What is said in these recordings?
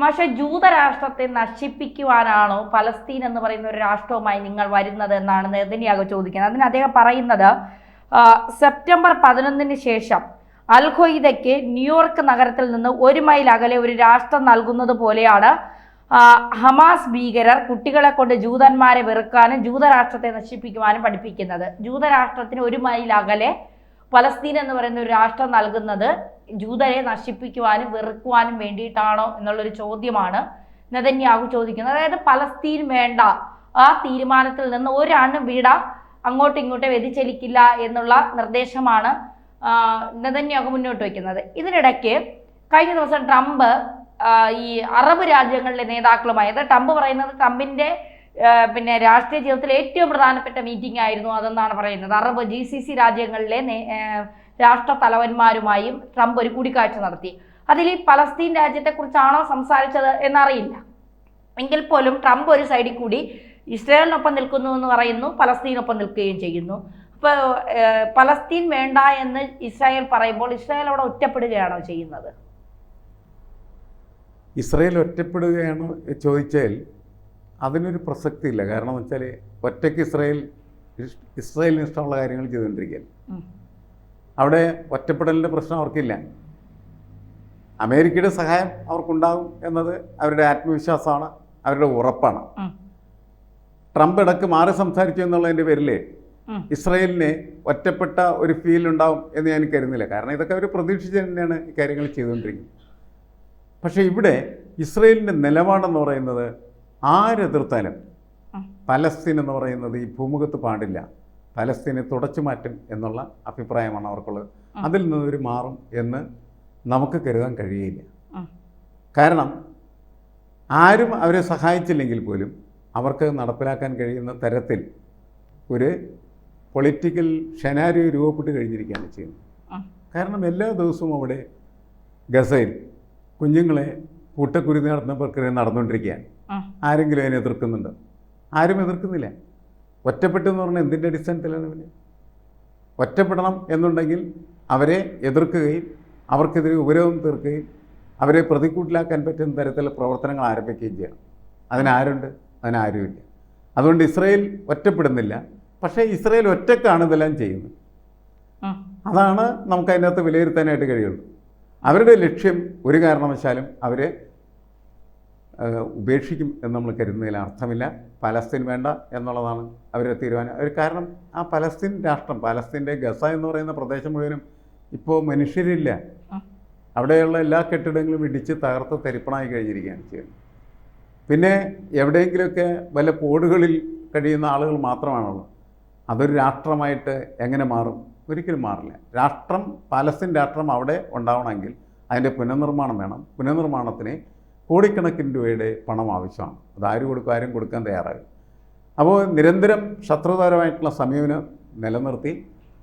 പക്ഷേ ജൂതരാഷ്ട്രത്തെ നശിപ്പിക്കുവാനാണോ പലസ്തീൻ എന്ന് പറയുന്ന ഒരു രാഷ്ട്രവുമായി നിങ്ങൾ വരുന്നത് എന്നാണ് നെതന്യാഹു ചോദിക്കുന്നത്. അതിന് അദ്ദേഹം പറയുന്നത് സെപ്റ്റംബർ 11 ശേഷം അൽ ഖ്വയ്ദയ്ക്ക് ന്യൂയോർക്ക് നഗരത്തിൽ നിന്ന് 1 മൈൽ അകലെ ഒരു രാഷ്ട്രം നൽകുന്നത് പോലെയാണ് ഹമാസ് ഭീകരർ കുട്ടികളെ കൊണ്ട് ജൂതന്മാരെ വെറുക്കാനും ജൂതരാഷ്ട്രത്തെ നശിപ്പിക്കുവാനും പഠിപ്പിക്കുന്നത്. ജൂതരാഷ്ട്രത്തിന് 1 മൈൽ അകലെ പലസ്തീൻ എന്ന് പറയുന്ന ഒരു രാഷ്ട്രം നൽകുന്നത് ജൂതരെ നശിപ്പിക്കുവാനും വെറുക്കുവാനും വേണ്ടിയിട്ടാണോ എന്നുള്ളൊരു ചോദ്യമാണ് നെതന്യാഹു ചോദിക്കുന്നത്. അതായത് പലസ്തീൻ വേണ്ട, ആ തീരുമാനത്തിൽ നിന്ന് ഒരു അണുവിട അങ്ങോട്ടും ഇങ്ങോട്ടും വ്യതിചലിക്കില്ല എന്നുള്ള നിർദ്ദേശമാണ് നെതന്യാഹു മുന്നോട്ട് വയ്ക്കുന്നത്. ഇതിനിടയ്ക്ക് കഴിഞ്ഞ ദിവസം ട്രംപ് ഈ അറബ് രാജ്യങ്ങളിലെ നേതാക്കളുമായി, അത് ട്രംപ് പറയുന്നത് ട്രംപിന്റെ രാഷ്ട്രീയ ജീവിതത്തിലെ ഏറ്റവും പ്രധാനപ്പെട്ട മീറ്റിംഗ് ആയിരുന്നു അതെന്നാണ് പറയുന്നത്. അറബ് GCC രാജ്യങ്ങളിലെ രാഷ്ട്ര തലവന്മാരുമായും ട്രംപ് ഒരു കൂടിക്കാഴ്ച നടത്തി. അതിൽ ഈ പലസ്തീൻ രാജ്യത്തെക്കുറിച്ചാണോ സംസാരിച്ചത് എന്നറിയില്ല. എങ്കിൽ പോലും ട്രംപ് ഒരു സൈഡിൽ കൂടി ഇസ്രായേലിനൊപ്പം നിൽക്കുന്നു എന്ന് പറയുന്നു, പലസ്തീനൊപ്പം നിൽക്കുകയും ചെയ്യുന്നു. അപ്പോൾ പലസ്തീൻ വേണ്ട എന്ന് ഇസ്രായേൽ പറയുമ്പോൾ ഇസ്രായേൽ അവിടെ ഒറ്റപ്പെടുകയാണോ ചെയ്യുന്നത്? ഇസ്രായേൽ ഒറ്റപ്പെടുകയാണോ ചോദിച്ചാൽ അതിനൊരു പ്രസക്തിയില്ല. കാരണം എന്ന് വെച്ചാൽ ഒറ്റയ്ക്ക് ഇസ്രായേലിന് ഇഷ്ടമുള്ള കാര്യങ്ങൾ ചെയ്തുകൊണ്ടിരിക്കുകയാണ്. അവിടെ ഒറ്റപ്പെടലിൻ്റെ പ്രശ്നം അവർക്കില്ല. അമേരിക്കയുടെ സഹായം അവർക്കുണ്ടാകും എന്നത് അവരുടെ ആത്മവിശ്വാസമാണ്, അവരുടെ ഉറപ്പാണ്. ട്രംപ് ഇടക്ക് മാറി സംസാരിച്ചു എന്നുള്ളതിൻ്റെ പേരിൽ ഇസ്രായേലിന് ഒറ്റപ്പെട്ട ഒരു ഫീൽ ഉണ്ടാവും എന്ന് ഞാൻ കരുതുന്നില്ല. കാരണം ഇതൊക്കെ അവർ പ്രതീക്ഷിച്ച് തന്നെയാണ് ഈ കാര്യങ്ങൾ ചെയ്തുകൊണ്ടിരിക്കുന്നത്. പക്ഷേ ഇവിടെ ഇസ്രായേലിൻ്റെ നിലപാടെന്ന് പറയുന്നത് ആരെതിർത്താലും പലസ്തീൻ എന്ന് പറയുന്നത് ഈ ഭൂമുഖത്ത് പാടില്ല, പലസ്തീനെ തുടച്ചു മാറ്റും എന്നുള്ള അഭിപ്രായമാണ് അവർക്കുള്ളത്. അതിൽ നിന്നൊരു മാറും എന്ന് നമുക്ക് കരുതാൻ കഴിയില്ല. കാരണം ആരും അവരെ സഹായിച്ചില്ലെങ്കിൽ പോലും അവർക്ക് നടപ്പിലാക്കാൻ കഴിയുന്ന തരത്തിൽ ഒരു പൊളിറ്റിക്കൽ ഷെനാരിയോ രൂപപ്പെട്ട് കഴിഞ്ഞിരിക്കുകയാണ് ചെയ്യുന്നത്. കാരണം എല്ലാ ദിവസവും അവിടെ ഗസയിൽ കുഞ്ഞുങ്ങളെ കൂട്ടക്കുരുതി നടത്തുന്ന പ്രക്രിയ നടന്നുകൊണ്ടിരിക്കുകയാണ്. ആരെങ്കിലും അതിനെ എതിർക്കുന്നുണ്ടോ? ആരും എതിർക്കുന്നില്ല. ഒറ്റപ്പെട്ടെന്ന് പറഞ്ഞാൽ എന്തിൻ്റെ അടിസ്ഥാനത്തിലാണ് പിന്നെ? ഒറ്റപ്പെടണം എന്നുണ്ടെങ്കിൽ അവരെ എതിർക്കുകയും അവർക്കെതിരെ ഉപരോധം തീർക്കുകയും അവരെ പ്രതിക്കൂട്ടിലാക്കാൻ പറ്റുന്ന തരത്തിലുള്ള പ്രവർത്തനങ്ങൾ ആരംഭിക്കുകയും ചെയ്യണം. അതിനാരുണ്ട്? അതിനാരുമില്ല. അതുകൊണ്ട് ഇസ്രായേൽ ഒറ്റപ്പെടുന്നില്ല. പക്ഷേ ഇസ്രായേൽ ഒറ്റക്കാണ് ഇതെല്ലാം ചെയ്യുന്നത്. അതാണ് നമുക്ക് അതിനകത്ത് വിലയിരുത്താനായിട്ട് കഴിയുള്ളൂ. അവരുടെ ലക്ഷ്യം ഒരു കാരണവശാലും അവരെ ഉപേക്ഷിക്കും എന്ന് നമ്മൾ കരുതുന്നതിൽ അർത്ഥമില്ല. പലസ്തീൻ വേണ്ട എന്നുള്ളതാണ് അവരുടെ തീരുമാനം. ഒരു കാരണം ആ പലസ്തീൻ രാഷ്ട്രം, പലസ്തീൻ്റെ ഗസ എന്ന് പറയുന്ന പ്രദേശം മുഴുവനും ഇപ്പോൾ മനുഷ്യരില്ല. അവിടെയുള്ള എല്ലാ കെട്ടിടങ്ങളും ഇടിച്ച് തകർത്ത് തരിപ്പണായി കഴിഞ്ഞിരിക്കുകയാണ് ചെയ്യുന്നത്. പിന്നെ എവിടെയെങ്കിലുമൊക്കെ വല്ല പോടുകളിൽ കഴിയുന്ന ആളുകൾ മാത്രമാണുള്ളത്. അതൊരു രാഷ്ട്രമായിട്ട് എങ്ങനെ മാറും? ഒരിക്കലും മാറില്ല. രാഷ്ട്രം, പലസ്തീൻ രാഷ്ട്രം അവിടെ ഉണ്ടാവണമെങ്കിൽ അതിൻ്റെ പുനർനിർമ്മാണം വേണം. പുനർനിർമ്മാണത്തിന് കോടിക്കണക്കിന് രൂപയുടെ പണം ആവശ്യമാണ്. അത് ആരും കൊടുക്കാൻ തയ്യാറാകും. അപ്പോൾ നിരന്തരം ശത്രുതാപരമായിട്ടുള്ള സമീപനം നിലനിർത്തി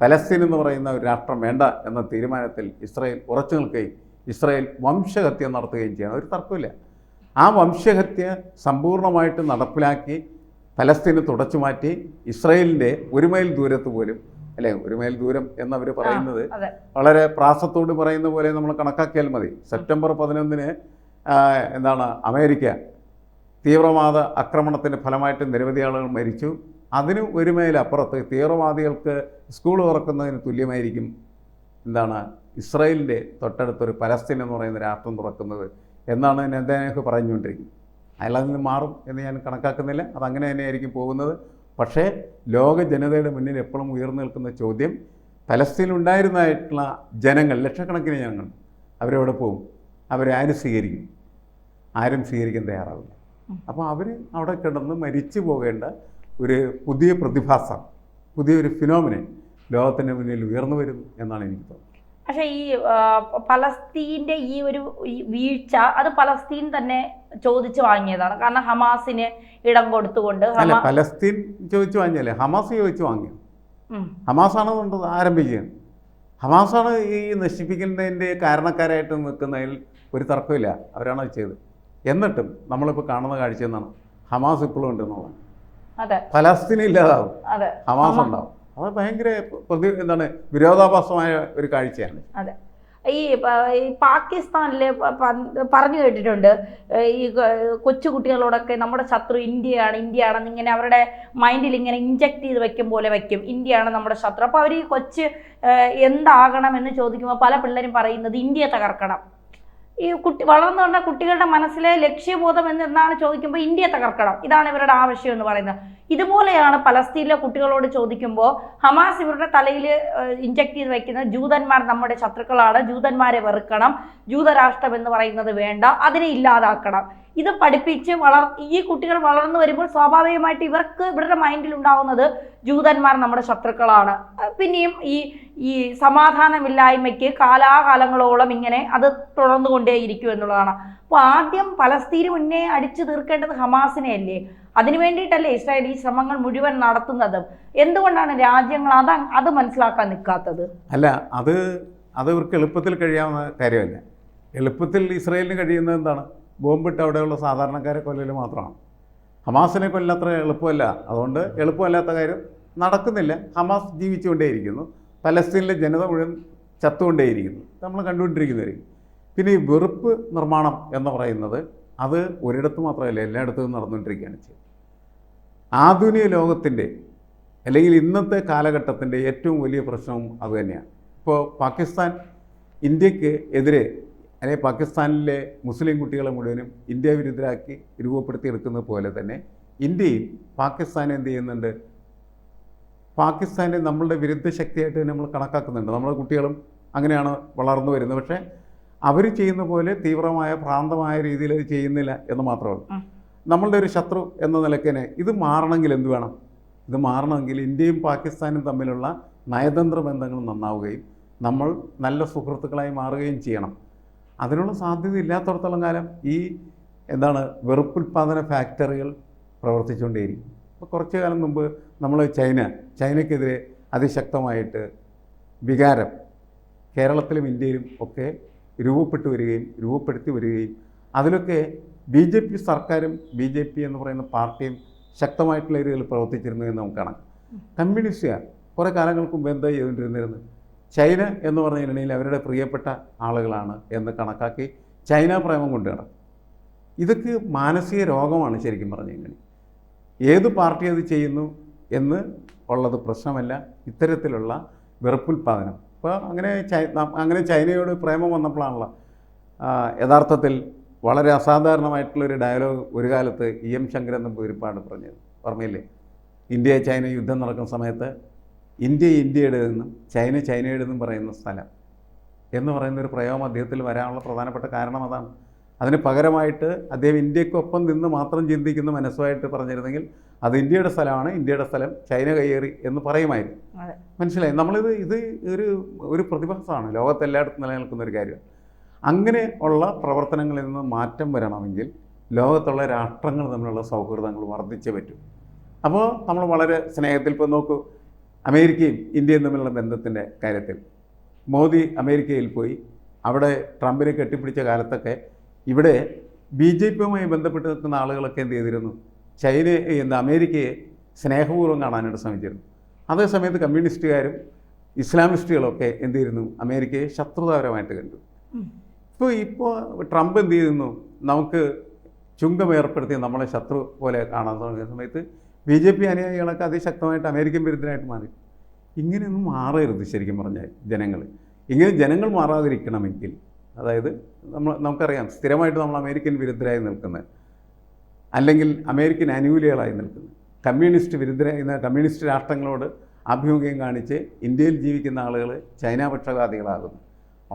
പലസ്തീൻ എന്ന് പറയുന്ന ഒരു രാഷ്ട്രം വേണ്ട എന്ന തീരുമാനത്തിൽ ഇസ്രായേൽ ഉറച്ചു നിൽക്കുകയും ഇസ്രായേൽ വംശഹത്യ നടത്തുകയും ചെയ്യണം. ഒരു തർക്കമില്ല. ആ വംശഹത്യ സമ്പൂർണ്ണമായിട്ട് നടപ്പിലാക്കി പലസ്തീനെ തുടച്ചു മാറ്റി ഇസ്രായേലിൻ്റെ 1 മൈൽ ദൂരത്ത് പോലും, അല്ലേ, 1 മൈൽ ദൂരം എന്നവർ പറയുന്നത് വളരെ പ്രാസത്തോട് പറയുന്ന പോലെ നമ്മൾ കണക്കാക്കിയാൽ മതി. സെപ്റ്റംബർ 11 അമേരിക്ക തീവ്രവാദ ആക്രമണത്തിൻ്റെ ഫലമായിട്ട് നിരവധി ആളുകൾ മരിച്ചു. അതിന് 1 മൈൽ അപ്പുറത്ത് തീവ്രവാദികൾക്ക് സ്കൂൾ തുറക്കുന്നതിന് തുല്യമായിരിക്കും ഇസ്രായേലിൻ്റെ തൊട്ടടുത്തൊരു പലസ്തീൻ എന്ന് പറയുന്ന രാഷ്ട്രം തുറക്കുന്നത് എന്നാണ് നെതന്യാഹു പറഞ്ഞുകൊണ്ടിരിക്കുന്നത്. അയാൾ അതിൽ നിന്ന് മാറും എന്ന് ഞാൻ കണക്കാക്കുന്നില്ല. അതങ്ങനെ തന്നെയായിരിക്കും പോകുന്നത്. പക്ഷേ ലോക ജനതയുടെ മുന്നിൽ എപ്പോഴും ഉയർന്നു നിൽക്കുന്ന ചോദ്യം, പലസ്തീനിലുണ്ടായിരുന്നതായിട്ടുള്ള ജനങ്ങൾ, ലക്ഷക്കണക്കിന് ജനങ്ങൾ, അവരെവിടെ പോകും? അവരെ ആരും സ്വീകരിക്കും? ആരും സ്വീകരിക്കാൻ തയ്യാറാവില്ല. അപ്പോൾ അവർ അവിടെ കിടന്ന് മരിച്ചു പോകേണ്ട ഒരു പുതിയ പ്രതിഭാസം, പുതിയൊരു ഫിനോമിനൻ ലോകത്തിൻ്റെ മുന്നിൽ ഉയർന്നു വരുന്നു എന്നാണ് എനിക്ക് തോന്നുന്നത്. പക്ഷേ ഈ പലസ്തീൻ്റെ ഈ ഒരു വീഴ്ച അത് പലസ്തീൻ തന്നെ ചോദിച്ചു വാങ്ങിയതാണ്. കാരണം ഹമാസിന് ഇടം കൊടുത്തുകൊണ്ട്. അല്ല, പലസ്തീൻ ചോദിച്ചു വാങ്ങിയല്ലേ, ഹമാസ് ചോദിച്ചു വാങ്ങിയത്. ഹമാസാണ് ആരംഭിച്ചത്. ഹമാസാണ് ഈ നശിപ്പിക്കുന്നതിൻ്റെ കാരണക്കാരായിട്ട് നിൽക്കുന്നതിൽ ഒരു തർക്കമില്ല. അവരാണ് ചെയ്തത്. എന്നിട്ടും നമ്മളിപ്പോൾ കാണുന്ന കാഴ്ച എന്നാണ് ഹമാസ് ഇപ്പോഴും ഉണ്ടെന്നുള്ളത്. പലസ്തീൻ ഇല്ലാതാവും, ഹമാസ് ഉണ്ടാവും. അത് ഭയങ്കര വിരോധാഭാസമായ ഒരു കാഴ്ചയാണ്. അതെ. ഈ പാകിസ്ഥാനിൽ പറഞ്ഞു കേട്ടിട്ടുണ്ട്, ഈ കൊച്ചു കുട്ടികളോടൊക്കെ നമ്മുടെ ശത്രു ഇന്ത്യയാണെന്ന് ഇങ്ങനെ അവരുടെ മൈൻഡിൽ ഇങ്ങനെ ഇൻജക്ട് ചെയ്ത് വെക്കും പോലെ വെക്കും, ഇന്ത്യയാണ് നമ്മുടെ ശത്രു. അപ്പോൾ അവർ ഈ കൊച്ച് എന്താകണം എന്ന് ചോദിക്കുമ്പോൾ പല പിള്ളേരും പറയുന്നത് ഇന്ത്യയെ തകർക്കണം. ഈ വളർന്നു വന്ന കുട്ടികളുടെ മനസ്സിലെ ലക്ഷ്യബോധം എന്താണ് ചോദിക്കുമ്പോൾ ഇന്ത്യയെ തകർക്കണം, ഇതാണ് ഇവരുടെ ആവശ്യം എന്ന് പറയുന്നത്. ഇതുപോലെയാണ് പലസ്തീനിലെ കുട്ടികളോട് ചോദിക്കുമ്പോൾ ഹമാസ് ഇവരുടെ തലയിൽ ഇൻജക്ട് ചെയ്ത് വയ്ക്കുന്നത് ജൂതന്മാർ നമ്മുടെ ശത്രുക്കളാണ്, ജൂതന്മാരെ വെറുക്കണം, ജൂതരാഷ്ട്രം എന്ന് പറയുന്നത് വേണ്ട, അതിനെ ഇല്ലാതാക്കണം. ഇത് പഠിപ്പിച്ച് ഈ കുട്ടികൾ വളർന്നു വരുമ്പോൾ സ്വാഭാവികമായിട്ട് ഇവരുടെ മൈൻഡിൽ ഉണ്ടാവുന്നത് ജൂതന്മാർ നമ്മുടെ ശത്രുക്കളാണ്. പിന്നെയും ഈ സമാധാനമില്ലായ്മയ്ക്ക് കാലാകാലങ്ങളോളം ഇങ്ങനെ അത് തുടർന്നുകൊണ്ടേയിരിക്കും എന്നുള്ളതാണ്. അപ്പോൾ ആദ്യം പലസ്തീന് മുന്നേ അടിച്ചു തീർക്കേണ്ടത് ഹമാസിനെ അല്ലേ? അതിനു വേണ്ടിയിട്ടല്ലേ ഇസ്രായേൽ ഈ ശ്രമങ്ങൾ മുഴുവൻ നടത്തുന്നതും? എന്തുകൊണ്ടാണ് രാജ്യങ്ങൾ അത് മനസ്സിലാക്കാൻ നിൽക്കാത്തത്? അല്ല, അത് ഇവർക്ക് എളുപ്പത്തിൽ കഴിയാവുന്ന കാര്യമല്ല. എളുപ്പത്തിൽ ഇസ്രായേലിന് കഴിയുന്നത് എന്താണ്? ബോംബിട്ട് അവിടെയുള്ള സാധാരണക്കാരെ കൊല്ലൽ മാത്രമാണ്. ഹമാസിനെ കൊല്ലത്ര എളുപ്പമല്ല. അതുകൊണ്ട് എളുപ്പമല്ലാത്ത കാര്യം നടക്കുന്നില്ല. ഹമാസ് ജീവിച്ചുകൊണ്ടേയിരിക്കുന്നു, പലസ്തീനിലെ ജനത മുഴുവൻ ചത്തുകൊണ്ടേയിരിക്കുന്നു, നമ്മൾ കണ്ടുകൊണ്ടിരിക്കുന്നതായിരിക്കും. പിന്നെ ഈ വെറുപ്പ് നിർമ്മാണം എന്ന് പറയുന്നത് അത് ഒരിടത്ത് മാത്രമല്ല, എല്ലായിടത്തും നടന്നുകൊണ്ടിരിക്കുകയാണ് ചെയ്യുന്നത്. ആധുനിക ലോകത്തിൻ്റെ അല്ലെങ്കിൽ ഇന്നത്തെ കാലഘട്ടത്തിൻ്റെ ഏറ്റവും വലിയ പ്രശ്നവും അതുതന്നെയാണ്. ഇപ്പോൾ പാകിസ്ഥാൻ ഇന്ത്യക്ക് എതിരെ അല്ലെങ്കിൽ പാകിസ്ഥാനിലെ മുസ്ലിം കുട്ടികളെ മുഴുവനും ഇന്ത്യ വിരുദ്ധരാക്കി രൂപപ്പെടുത്തിയെടുക്കുന്നത് പോലെ തന്നെ ഇന്ത്യയും പാകിസ്ഥാനെ എന്ത് ചെയ്യുന്നുണ്ട്? പാകിസ്ഥാനെ നമ്മളുടെ വിരുദ്ധ ശക്തിയായിട്ട് നമ്മൾ കണക്കാക്കുന്നുണ്ട്. നമ്മുടെ കുട്ടികളും അങ്ങനെയാണ് വളർന്നു വരുന്നത്. പക്ഷേ അവർ ചെയ്യുന്ന പോലെ തീവ്രമായ ഭ്രാന്തമായ രീതിയിൽ അത് ചെയ്യുന്നില്ല എന്ന് മാത്രമല്ല, നമ്മളുടെ ഒരു ശത്രു എന്ന നിലയ്ക്ക് ഇത് മാറണമെങ്കിൽ എന്ത് വേണം? ഇത് മാറണമെങ്കിൽ ഇന്ത്യയും പാകിസ്ഥാനും തമ്മിലുള്ള നയതന്ത്ര ബന്ധങ്ങൾ നന്നാവുകയും നമ്മൾ നല്ല സുഹൃത്തുക്കളായി മാറുകയും ചെയ്യണം. അതിനുള്ള സാധ്യത ഇല്ലാത്തടത്തോളം കാലം ഈ വെറുപ്പുൽപാദന ഫാക്ടറികൾ പ്രവർത്തിച്ചുകൊണ്ടേയിരിക്കും. ഇപ്പോൾ കുറച്ചു കാലം മുമ്പ് നമ്മൾ ചൈനയ്ക്കെതിരെ അതിശക്തമായിട്ട് വികാരം കേരളത്തിലും ഇന്ത്യയിലും ഒക്കെ രൂപപ്പെടുത്തി വരികയും അതിലൊക്കെ BJP സർക്കാരും BJP എന്ന് പറയുന്ന പാർട്ടിയും ശക്തമായിട്ടുള്ള രീതിയിൽ പ്രവർത്തിച്ചിരുന്നു എന്ന് നമുക്ക് കാണാം. കമ്മ്യൂണിസ്റ്റുകാർ കുറേ കാലങ്ങൾക്ക് മുമ്പ് എന്താ ചെയ്തുകൊണ്ടിരുന്നത്? ചൈന എന്ന് പറഞ്ഞിട്ടുണ്ടെങ്കിൽ അവരുടെ പ്രിയപ്പെട്ട ആളുകളാണ് എന്ന് കണക്കാക്കി ചൈന പ്രേമം കൊണ്ടുവരണം. ഇതൊക്കെ മാനസിക രോഗമാണ് ശരിക്കും പറഞ്ഞു കഴിഞ്ഞാൽ. ഏത് പാർട്ടി അത് ചെയ്യുന്നു എന്ന് ഉള്ളത് പ്രശ്നമല്ല, ഇത്തരത്തിലുള്ള വെറുപ്പുൽപാദനം. ഇപ്പോൾ അങ്ങനെ ചൈനയോട് പ്രേമം വന്നപ്പോഴാണല്ലോ യഥാർത്ഥത്തിൽ വളരെ അസാധാരണമായിട്ടുള്ളൊരു ഡയലോഗ് ഒരു കാലത്ത് EM ശങ്കരൻ നമ്പൂതിരിപ്പാട് പറഞ്ഞത് ഓർമ്മയില്ലേ? ഇന്ത്യ ചൈന യുദ്ധം നടക്കുന്ന സമയത്ത് ഇന്ത്യ ഇന്ത്യയുടേതെന്നും ചൈന ചൈനയുടേതെന്നും പറയുന്ന സ്ഥലം എന്ന് പറയുന്നൊരു പ്രയോഗം അദ്ദേഹത്തിൽ വരാനുള്ള പ്രധാനപ്പെട്ട കാരണം അതാണ്. അതിന് പകരമായിട്ട് അദ്ദേഹം ഇന്ത്യക്കൊപ്പം നിന്ന് മാത്രം ചിന്തിക്കുന്ന മനസ്സുമായിട്ട് പറഞ്ഞിരുന്നെങ്കിൽ അത് ഇന്ത്യയുടെ സ്ഥലമാണ്, ഇന്ത്യയുടെ സ്ഥലം ചൈന കയ്യേറി എന്ന് പറയുമായിരുന്നു. മനസ്സിലായി? ഇത് ഒരു പ്രതിഭാസമാണ്, ലോകത്തെല്ലായിടത്തും നിലനിൽക്കുന്ന ഒരു കാര്യമാണ്. അങ്ങനെ ഉള്ള പ്രവർത്തനങ്ങളിൽ നിന്ന് മാറ്റം വരണമെങ്കിൽ ലോകത്തുള്ള രാഷ്ട്രങ്ങൾ തമ്മിലുള്ള സൗഹൃദങ്ങൾ വർദ്ധിച്ചേ പറ്റും. അപ്പോൾ നമ്മൾ വളരെ സ്നേഹത്തിൽ ഇപ്പോൾ നോക്കൂ, അമേരിക്കയും ഇന്ത്യയും തമ്മിലുള്ള ബന്ധത്തിൻ്റെ കാര്യത്തിൽ മോദി അമേരിക്കയിൽ പോയി അവിടെ ട്രംപിനെ കെട്ടിപ്പിടിച്ച കാലത്തൊക്കെ ഇവിടെ BJPയുമായി ബന്ധപ്പെട്ട് നിൽക്കുന്ന ആളുകളൊക്കെ എന്ത് ചെയ്തിരുന്നു? അമേരിക്കയെ സ്നേഹപൂർവ്വം കാണാനായിട്ട് ശ്രമിച്ചിരുന്നു. അതേസമയത്ത് കമ്മ്യൂണിസ്റ്റുകാരും ഇസ്ലാമിസ്റ്റുകളൊക്കെ എന്ത് ചെയ്യുന്നു? അമേരിക്കയെ ശത്രുതാപരമായിട്ട് കണ്ടു. ഇപ്പോൾ ട്രംപ് എന്ത് ചെയ്യുന്നു? നമുക്ക് ചുങ്കം ഏർപ്പെടുത്തി നമ്മളെ ശത്രു പോലെ കാണാൻ തുടങ്ങിയ സമയത്ത് BJP അനുയായികളൊക്കെ അതിശക്തമായിട്ട് അമേരിക്കൻ വിരുദ്ധരായിട്ട് മാറി. ഇങ്ങനെയൊന്നും മാറരുത് ശരിക്കും പറഞ്ഞാൽ ജനങ്ങൾ. ഇങ്ങനെ ജനങ്ങൾ മാറാതിരിക്കണമെങ്കിൽ, അതായത് നമുക്കറിയാം സ്ഥിരമായിട്ട് നമ്മൾ അമേരിക്കൻ വിരുദ്ധരായി നിൽക്കുന്നത്, അല്ലെങ്കിൽ അമേരിക്കൻ അനുകൂലികളായി നിൽക്കുന്നത്, കമ്മ്യൂണിസ്റ്റ് രാഷ്ട്രങ്ങളോട് ആഭിമുഖ്യം കാണിച്ച് ഇന്ത്യയിൽ ജീവിക്കുന്ന ആളുകൾ ചൈന പക്ഷപാതികളാകുന്നു.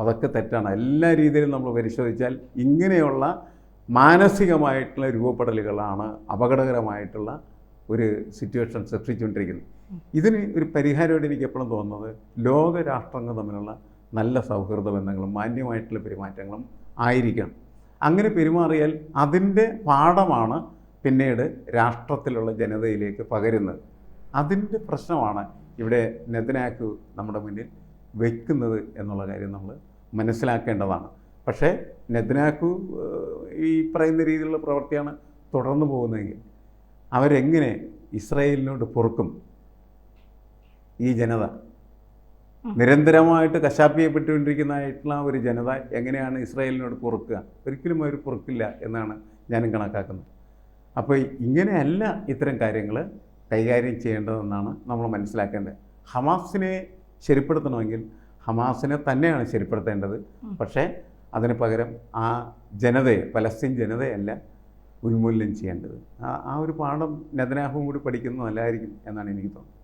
അതൊക്കെ തെറ്റാണ്. എല്ലാ രീതിയിലും നമ്മൾ പരിശോധിച്ചാൽ ഇങ്ങനെയുള്ള മാനസികമായിട്ടുള്ള രൂപപ്പെടലുകളാണ് അപകടകരമായിട്ടുള്ള ഒരു സിറ്റുവേഷൻ സൃഷ്ടിച്ചുകൊണ്ടിരിക്കുന്നത്. ഇതിന് ഒരു പരിഹാരമായിട്ട് എനിക്ക് എപ്പോഴും തോന്നുന്നത് ലോകരാഷ്ട്രങ്ങൾ തമ്മിലുള്ള നല്ല സൗഹൃദ ബന്ധങ്ങളും മാന്യമായിട്ടുള്ള പെരുമാറ്റങ്ങളും ആയിരിക്കണം. അങ്ങനെ പെരുമാറിയാൽ അതിൻ്റെ പാഠമാണ് പിന്നീട് രാഷ്ട്രത്തിലുള്ള ജനതയിലേക്ക് പകരുന്നത്. അതിൻ്റെ പ്രശ്നമാണ് ഇവിടെ നെതന്യാഹു നമ്മുടെ മുന്നിൽ വയ്ക്കുന്നത് എന്നുള്ള കാര്യം നമ്മൾ മനസ്സിലാക്കേണ്ടതാണ്. പക്ഷേ നെതന്യാഹു ഈ പറയുന്ന രീതിയിലുള്ള പ്രവൃത്തിയാണ് തുടർന്നു പോകുന്നതെങ്കിൽ അവരെങ്ങനെ ഇസ്രായേലിനോട് പൊറുക്കും ഈ ജനത? നിരന്തരമായിട്ട് കശാപ്പിയപ്പെട്ടുകൊണ്ടിരിക്കുന്നതായിട്ടുള്ള ഒരു ജനത എങ്ങനെയാണ് ഇസ്രായേലിനോട് പൊറുക്കുക? ഒരിക്കലും അവർ പൊറുക്കില്ല എന്നാണ് ഞാനും കണക്കാക്കുന്നത്. അപ്പോൾ ഇങ്ങനെയല്ല ഇത്തരം കാര്യങ്ങൾ കൈകാര്യം ചെയ്യേണ്ടതെന്നാണ് നമ്മൾ മനസ്സിലാക്കേണ്ടത്. ഹമാസിനെ ശരിപ്പെടുത്തണമെങ്കിൽ ഹമാസിനെ തന്നെയാണ് ശരിപ്പെടുത്തേണ്ടത്. പക്ഷേ അതിന് പകരം ആ ജനതയെ, പലസ്തീൻ ജനതയല്ല ഉന്മൂലനം ചെയ്യേണ്ടത്. ആ ഒരു പാഠം നെതന്യാഹുവും കൂടി പഠിക്കുന്നത് നല്ലതായിരിക്കും എന്നാണ് എനിക്ക് തോന്നുന്നത്.